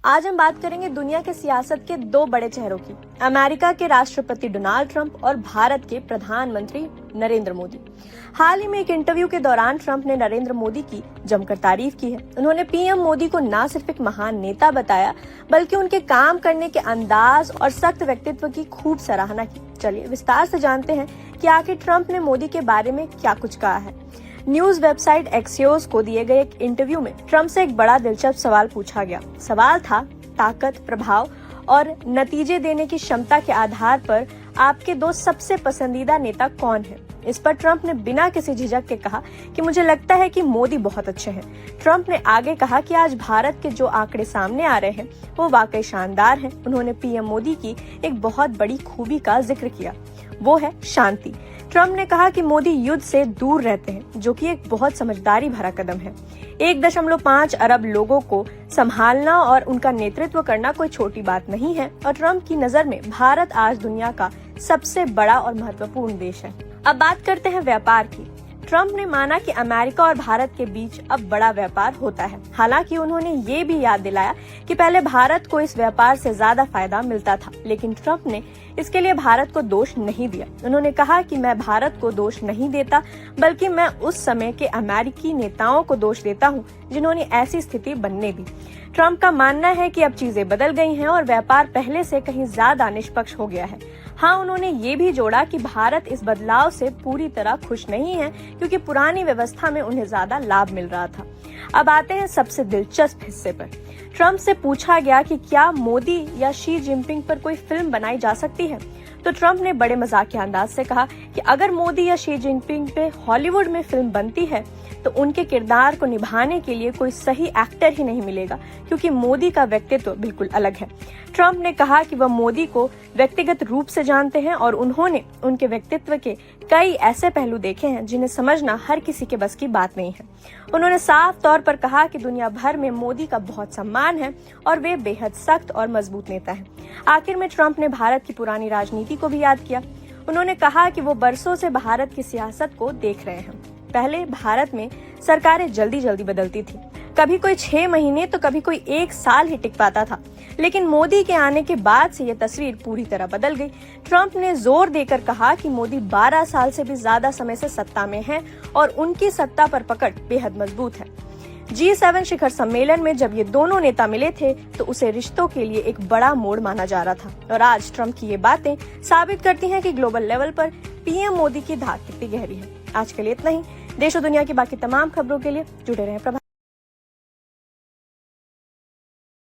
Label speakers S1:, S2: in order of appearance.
S1: आज हम बात करेंगे दुनिया के सियासत के दो बड़े चेहरों की, अमेरिका के राष्ट्रपति डोनाल्ड ट्रंप और भारत के प्रधानमंत्री नरेंद्र मोदी। हाल ही में एक इंटरव्यू के दौरान ट्रंप ने नरेंद्र मोदी की जमकर तारीफ की है। उन्होंने पीएम मोदी को न सिर्फ एक महान नेता बताया, बल्कि उनके काम करने के अंदाज और सख्त व्यक्तित्व की खूब सराहना की। चलिए विस्तार से जानते हैं कि आखिर ट्रंप ने मोदी के बारे में क्या कुछ कहा है। न्यूज वेबसाइट एक्सियोस को दिए गए एक इंटरव्यू में ट्रंप से एक बड़ा दिलचस्प सवाल पूछा गया। सवाल था, ताकत, प्रभाव और नतीजे देने की क्षमता के आधार पर आपके दो सबसे पसंदीदा नेता कौन हैं? इस पर ट्रंप ने बिना किसी झिझक के कहा कि मुझे लगता है कि मोदी बहुत अच्छे हैं। ट्रंप ने आगे कहा कि आज भारत के जो आंकड़े सामने आ रहे हैं वो वाकई शानदार हैं। उन्होंने पीएम मोदी की एक बहुत बड़ी खूबी का जिक्र किया, वो है शांति। ट्रंप ने कहा कि मोदी युद्ध से दूर रहते हैं, जो कि एक बहुत समझदारी भरा कदम है। 1.5 अरब लोगों को संभालना और उनका नेतृत्व करना कोई छोटी बात नहीं है और ट्रंप की नजर में भारत आज दुनिया का सबसे बड़ा और महत्वपूर्ण देश है। अब बात करते हैं व्यापार की। ट्रंप ने माना कि अमेरिका और भारत के बीच अब बड़ा व्यापार होता है। हालांकि उन्होंने ये भी याद दिलाया कि पहले भारत को इस व्यापार से ज्यादा फायदा मिलता था, लेकिन ट्रंप ने इसके लिए भारत को दोष नहीं दिया। उन्होंने कहा कि मैं भारत को दोष नहीं देता, बल्कि मैं उस समय के अमेरिकी नेताओं को दोष देता हूँ जिन्होंने ऐसी स्थिति बनने दी। ट्रंप का मानना है कि अब चीजें बदल गई हैं और व्यापार पहले से कहीं ज्यादा निष्पक्ष हो गया है। हाँ, उन्होंने ये भी जोड़ा कि भारत इस बदलाव से पूरी तरह खुश नहीं है, क्योंकि पुरानी व्यवस्था में उन्हें ज्यादा लाभ मिल रहा था। अब आते हैं सबसे दिलचस्प हिस्से पर। ट्रंप से पूछा गया कि क्या मोदी या शी जिनपिंग पर कोई फिल्म बनाई जा सकती है, तो ट्रंप ने बड़े मजाकिया अंदाज से कहा कि अगर मोदी या शी जिनपिंग पे हॉलीवुड में फिल्म बनती है तो उनके किरदार को निभाने के लिए कोई सही एक्टर ही नहीं मिलेगा, क्योंकि मोदी का व्यक्तित्व बिल्कुल अलग है। ट्रंप ने कहा कि वह मोदी को व्यक्तिगत रूप से जानते हैं और उन्होंने उनके व्यक्तित्व के कई ऐसे पहलू देखे हैं जिन्हें समझना हर किसी के बस की बात नहीं है। उन्होंने साफ तौर पर कहा कि दुनिया भर में मोदी का बहुत सम्मान है और वे बेहद सख्त और मजबूत नेता हैं। आखिर में ट्रंप ने भारत की पुरानी राजनीति को भी याद किया। उन्होंने कहा कि वो बरसों से भारत की सियासत को देख रहे हैं। पहले भारत में सरकारें जल्दी जल्दी बदलती थी, कभी कोई 6 महीने तो कभी कोई 1 साल ही टिक पाता था, लेकिन मोदी के आने के बाद से ये तस्वीर पूरी तरह बदल गई। ट्रंप ने जोर देकर कहा कि मोदी 12 साल से भी ज्यादा समय से सत्ता में हैं और उनकी सत्ता पर पकड़ बेहद मजबूत है। G7 शिखर सम्मेलन में जब ये दोनों नेता मिले थे तो उसे रिश्तों के लिए एक बड़ा मोड़ माना जा रहा था और आज ट्रंप की ये बातें साबित करती हैं कि ग्लोबल लेवल पर पीएम मोदी की धाक कितनी गहरी है। आज के लिए इतना ही। देश और दुनिया की बाकी तमाम खबरों के लिए जुड़े रहें प्रभात।